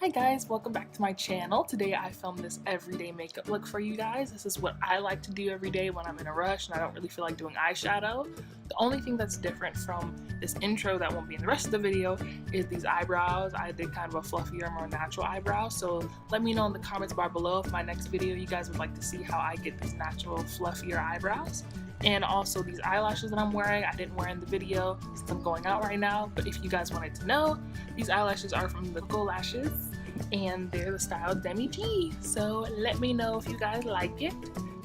Hi guys, welcome back to my channel. Today I filmed this everyday makeup look for you guys. This is what I like to do every day when I'm in a rush and I don't really feel like doing eyeshadow. The only thing that's different from this intro that won't be in the rest of the video is these eyebrows. I did kind of a fluffier, more natural eyebrow, so let me know in the comments bar below if my next video you guys would like to see how I get these natural, fluffier eyebrows. And also these eyelashes that I'm wearing, I didn't wear in the video since I'm going out right now, but if you guys wanted to know, these eyelashes are from the XOXO Lashes and they're the style Demi G. So let me know if you guys like it.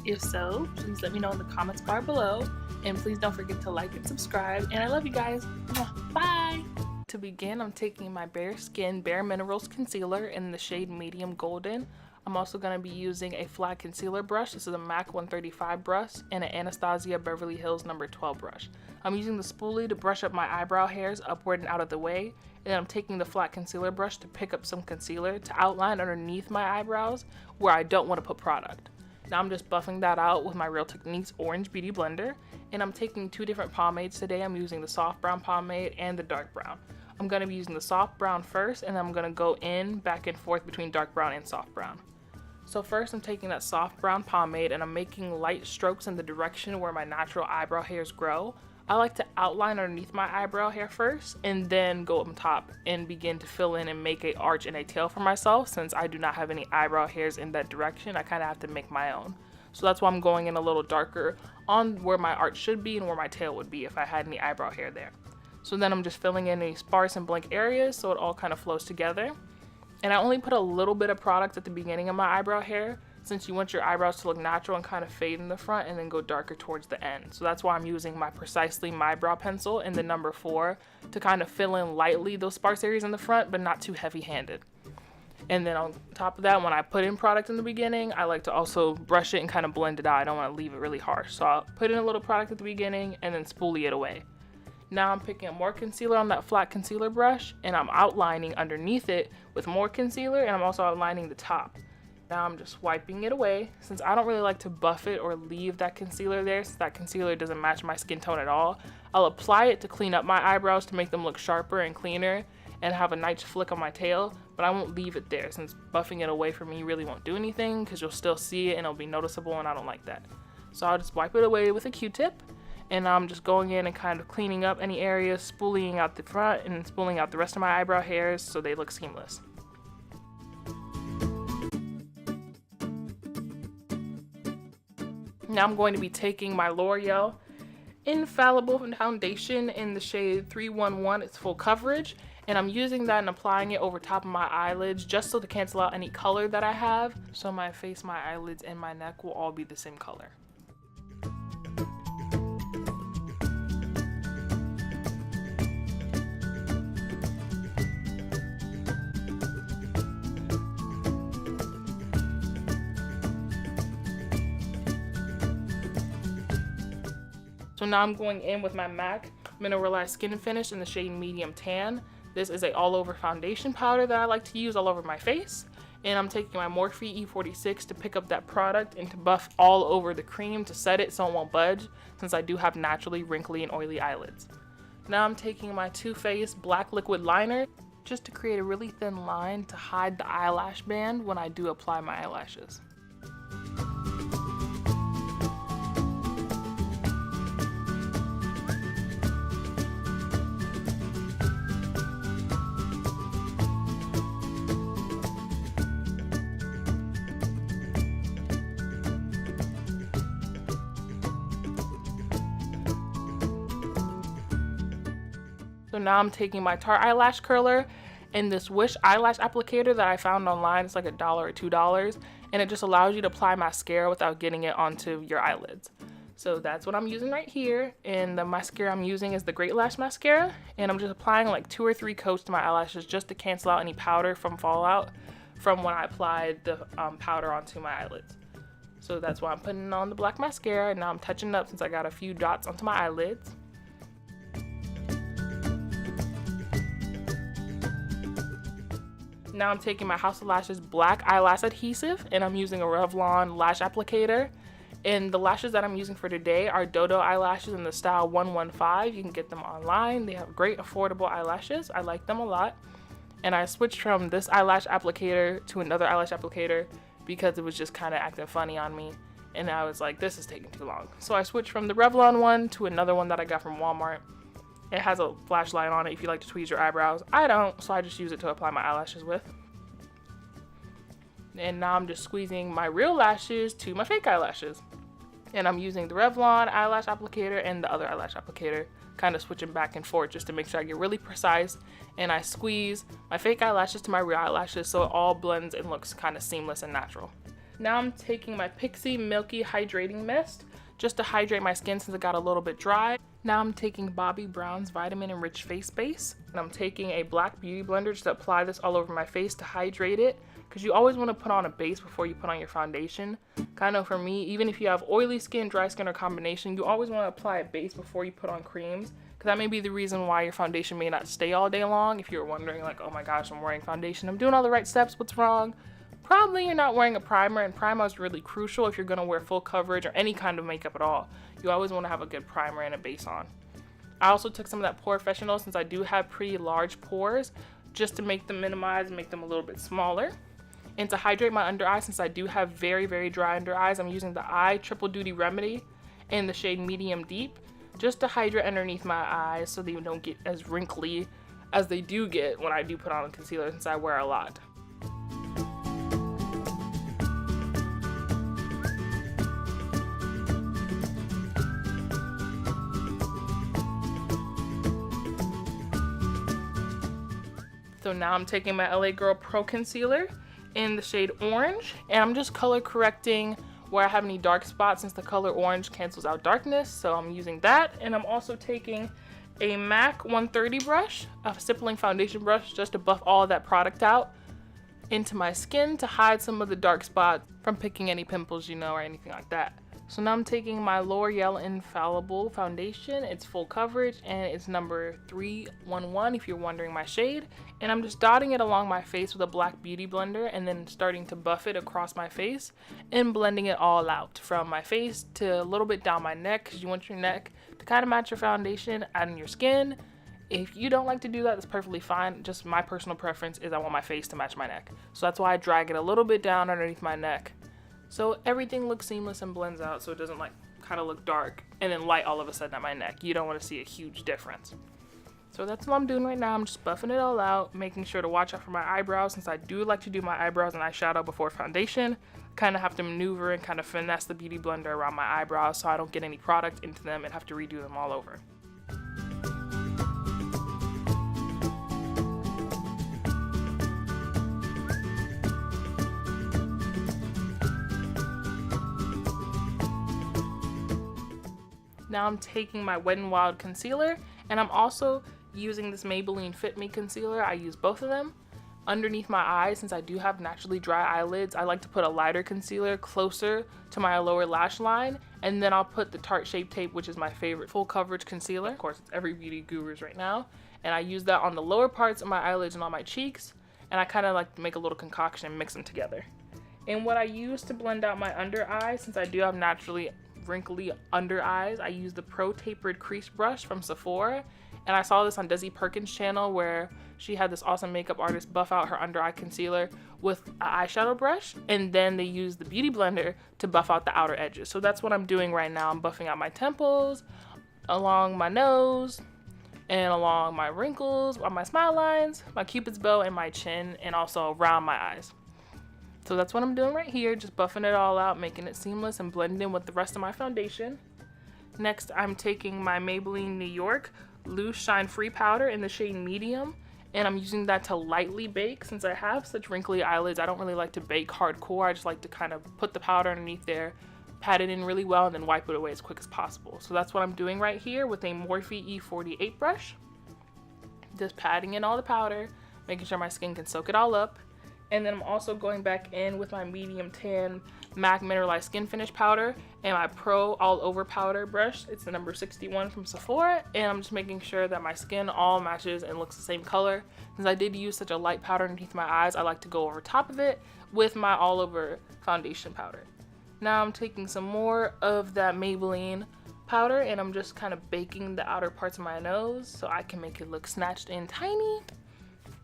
If so, please let me know in the comments bar below, and please don't forget to like and subscribe, and I love you guys. Bye! To begin, I'm taking my Bare Skin BareMinerals concealer in the shade Medium Golden. I'm also going to be using a flat concealer brush. This is a MAC 135 brush and an Anastasia Beverly Hills No. 12 brush. I'm using the spoolie to brush up my eyebrow hairs upward and out of the way, and then I'm taking the flat concealer brush to pick up some concealer to outline underneath my eyebrows where I don't want to put product. Now I'm just buffing that out with my Real Techniques Orange Beauty Blender, and I'm taking two different pomades today. I'm using the soft brown pomade and the dark brown. I'm going to be using the soft brown first, and then I'm going to go in back and forth between dark brown and soft brown. So first I'm taking that soft brown pomade and I'm making light strokes in the direction where my natural eyebrow hairs grow. I like to outline underneath my eyebrow hair first and then go up top and begin to fill in and make a arch and a tail for myself. Since I do not have any eyebrow hairs in that direction, I kind of have to make my own. So that's why I'm going in a little darker on where my arch should be and where my tail would be if I had any eyebrow hair there. So then I'm just filling in any sparse and blank areas so it all kind of flows together. And I only put a little bit of product at the beginning of my eyebrow hair, since you want your eyebrows to look natural and kind of fade in the front and then go darker towards the end. So that's why I'm using my Precisely My Brow pencil in the number 4 to kind of fill in lightly those sparse areas in the front, but not too heavy-handed. And then on top of that, when I put in product in the beginning, I like to also brush it and kind of blend it out. I don't want to leave it really harsh. So I'll put in a little product at the beginning and then spoolie it away. Now I'm picking up more concealer on that flat concealer brush and I'm outlining underneath it with more concealer, and I'm also outlining the top. Now I'm just wiping it away since I don't really like to buff it or leave that concealer there, since that concealer doesn't match my skin tone at all. I'll apply it to clean up my eyebrows to make them look sharper and cleaner and have a nice flick on my tail, but I won't leave it there since buffing it away for me really won't do anything because you'll still see it and it'll be noticeable, and I don't like that. So I'll just wipe it away with a Q-tip. And I'm just going in and kind of cleaning up any areas, spooling out the front and spooling out the rest of my eyebrow hairs so they look seamless. Now I'm going to be taking my L'Oreal Infallible foundation in the shade 311. It's full coverage, and I'm using that and applying it over top of my eyelids just so to cancel out any color that I have, so my face, my eyelids, and my neck will all be the same color. So now I'm going in with my MAC Mineralize Skin Finish in the shade Medium Tan. This is a all-over foundation powder that I like to use all over my face. And I'm taking my Morphe E46 to pick up that product and to buff all over the cream to set it so it won't budge, since I do have naturally wrinkly and oily eyelids. Now I'm taking my Too Faced Black Liquid Liner just to create a really thin line to hide the eyelash band when I do apply my eyelashes. So now I'm taking my Tarte eyelash curler and this Wish eyelash applicator that I found online. It's like $1 or $2, and it just allows you to apply mascara without getting it onto your eyelids. So that's what I'm using right here, and the mascara I'm using is the Great Lash mascara, and I'm just applying like 2 or 3 coats to my eyelashes just to cancel out any powder from fallout from when I applied the powder onto my eyelids. So that's why I'm putting on the black mascara, and now I'm touching it up since I got a few dots onto my eyelids. Now I'm taking my House of Lashes black eyelash adhesive and I'm using a Revlon lash applicator. And the lashes that I'm using for today are Dodo eyelashes in the style 115. You can get them online. They have great affordable eyelashes. I like them a lot. And I switched from this eyelash applicator to another eyelash applicator because it was just kind of acting funny on me. And I was like, this is taking too long. So I switched from the Revlon one to another one that I got from Walmart. It has a flashlight on it if you like to tweeze your eyebrows. I don't, so I just use it to apply my eyelashes with. And now I'm just squeezing my real lashes to my fake eyelashes. And I'm using the Revlon eyelash applicator and the other eyelash applicator, kind of switching back and forth just to make sure I get really precise. And I squeeze my fake eyelashes to my real eyelashes so it all blends and looks kind of seamless and natural. Now I'm taking my Pixi Milky Hydrating Mist just to hydrate my skin since it got a little bit dry. Now I'm taking Bobbi Brown's Vitamin Enriched Face Base, and I'm taking a black beauty blender just to apply this all over my face to hydrate it, because you always want to put on a base before you put on your foundation. Kind of for me, even if you have oily skin, dry skin, or combination, you always want to apply a base before you put on creams, because that may be the reason why your foundation may not stay all day long. If you're wondering like, oh my gosh, I'm wearing foundation, I'm doing all the right steps, what's wrong? Probably you're not wearing a primer, and primer is really crucial if you're going to wear full coverage or any kind of makeup at all. You always want to have a good primer and a base on. I also took some of that Porefessional since I do have pretty large pores, just to make them minimize and make them a little bit smaller. And to hydrate my under eye, since I do have very, very dry under eyes, I'm using the Eye Triple Duty Remedy in the shade Medium Deep, just to hydrate underneath my eyes so they don't get as wrinkly as they do get when I do put on a concealer, since I wear a lot. So now I'm taking my LA Girl Pro Concealer in the shade Orange, and I'm just color correcting where I have any dark spots since the color orange cancels out darkness. So I'm using that, and I'm also taking a MAC 130 brush, a stippling foundation brush, just to buff all of that product out into my skin to hide some of the dark spots from picking any pimples, you know, or anything like that. So now I'm taking my L'Oreal Infallible foundation. It's full coverage and it's number 311 if you're wondering my shade. And I'm just dotting it along my face with a black beauty blender and then starting to buff it across my face and blending it all out from my face to a little bit down my neck, because you want your neck to kind of match your foundation and your skin. If you don't like to do that, that's perfectly fine. Just my personal preference is I want my face to match my neck. So that's why I drag it a little bit down underneath my neck, so everything looks seamless and blends out, so it doesn't like kind of look dark and then light all of a sudden at my neck. You don't want to see a huge difference. So that's what I'm doing right now. I'm just buffing it all out, making sure to watch out for my eyebrows, since I do like to do my eyebrows and eyeshadow before foundation. Kind of have to maneuver and kind of finesse the beauty blender around my eyebrows so I don't get any product into them and have to redo them all over. Now I'm taking my Wet n Wild concealer, and I'm also using this Maybelline Fit Me concealer. I use both of them underneath my eyes. Since I do have naturally dry eyelids, I like to put a lighter concealer closer to my lower lash line, and then I'll put the Tarte Shape Tape, which is my favorite full coverage concealer. Of course, it's every beauty guru's right now, and I use that on the lower parts of my eyelids and on my cheeks, and I kind of like to make a little concoction and mix them together. And what I use to blend out my under eye, since I do have naturally wrinkly under eyes, I use the Pro Tapered Crease Brush from Sephora. And I saw this on Desi Perkins' channel where she had this awesome makeup artist buff out her under eye concealer with an eyeshadow brush, and then they used the beauty blender to buff out the outer edges. So that's what I'm doing right now. I'm buffing out my temples, along my nose, and along my wrinkles, on my smile lines, my cupid's bow, and my chin, and also around my eyes. So that's what I'm doing right here, just buffing it all out, making it seamless and blending in with the rest of my foundation. Next, I'm taking my Maybelline New York Loose Shine Free Powder in the shade Medium, and I'm using that to lightly bake. Since I have such wrinkly eyelids, I don't really like to bake hardcore. I just like to kind of put the powder underneath there, pat it in really well, and then wipe it away as quick as possible. So that's what I'm doing right here with a Morphe E48 brush. Just patting in all the powder, making sure my skin can soak it all up. And then I'm also going back in with my medium tan MAC Mineralize Skin Finish powder and my Pro All Over powder brush. It's the number 61 from Sephora, and I'm just making sure that my skin all matches and looks the same color. Since I did use such a light powder underneath my eyes, I like to go over top of it with my All Over foundation powder. Now I'm taking some more of that Maybelline powder, and I'm just kind of baking the outer parts of my nose so I can make it look snatched in tiny.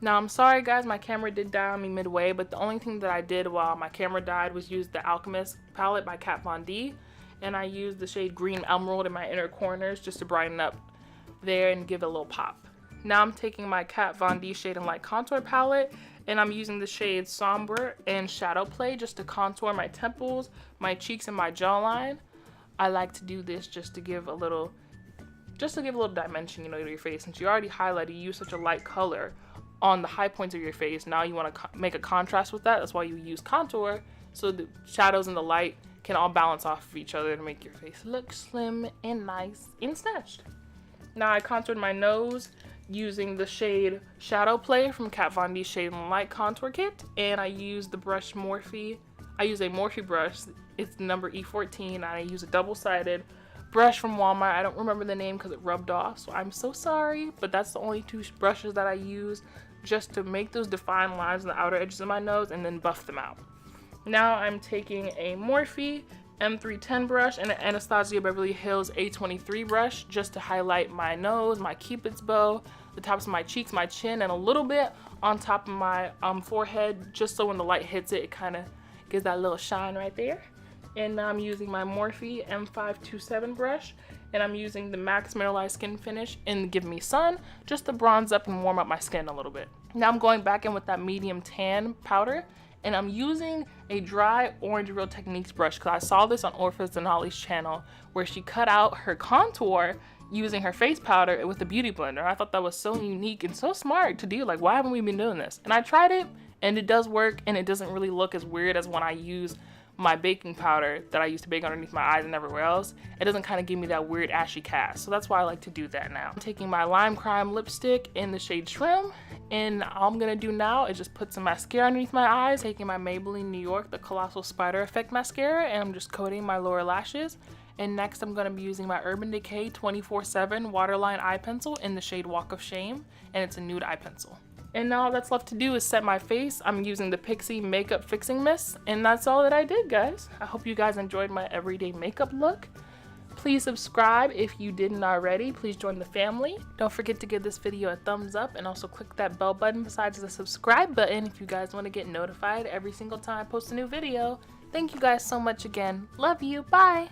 Now I'm sorry guys, my camera did die on me midway, but the only thing that I did while my camera died was use the Alchemist palette by Kat Von D, and I used the shade Green Emerald in my inner corners just to brighten up there and give it a little pop. Now I'm taking my Kat Von D Shade and Light Contour palette, and I'm using the shades Sombre and Shadow Play just to contour my temples, my cheeks, and my jawline. I like to do this just to give a little dimension, you know, to your face. Since you already highlighted, you use such a light color on the high points of your face. Now you want to make a contrast with that. That's why you use contour, so the shadows and the light can all balance off of each other to make your face look slim and nice and snatched. Now I contoured my nose using the shade Shadow Play from Kat Von D Shade and Light Contour Kit, and I used the brush Morphe. I use a Morphe brush. It's number E14, and I use a double-sided brush from Walmart. I don't remember the name because it rubbed off, so I'm so sorry, but that's the only two brushes that I use just to make those defined lines on the outer edges of my nose and then buff them out. Now I'm taking a Morphe M310 brush and an Anastasia Beverly Hills A23 brush just to highlight my nose, my cupid's bow, the tops of my cheeks, my chin, and a little bit on top of my forehead, just so when the light hits it, it kind of gives that little shine right there. And now I'm using my Morphe M527 brush, and I'm using the Max Mineralize Skin Finish in Give Me Sun just to bronze up and warm up my skin a little bit. Now I'm going back in with that medium tan powder, and I'm using a dry Orange Real Techniques brush because I saw this on Orpha's Denali's channel where she cut out her contour using her face powder with a beauty blender. I thought that was so unique and so smart to do. Like, why haven't we been doing this? And I tried it, and it does work, and it doesn't really look as weird as when I use my baking powder that I used to bake underneath my eyes and everywhere else. It doesn't kind of give me that weird ashy cast, so that's why I like to do that now. I'm taking my Lime Crime lipstick in the shade Trim, and all I'm gonna do now is just put some mascara underneath my eyes, taking my Maybelline New York, the Colossal Spider Effect mascara, and I'm just coating my lower lashes. And next I'm gonna be using my Urban Decay 24/7 Waterline Eye Pencil in the shade Walk of Shame, and it's a nude eye pencil. And now all that's left to do is set my face. I'm using the Pixi Makeup Fixing Mist, and that's all that I did, guys. I hope you guys enjoyed my everyday makeup look. Please subscribe if you didn't already. Please join the family. Don't forget to give this video a thumbs up, and also click that bell button besides the subscribe button if you guys want to get notified every single time I post a new video. Thank you guys so much again. Love you. Bye.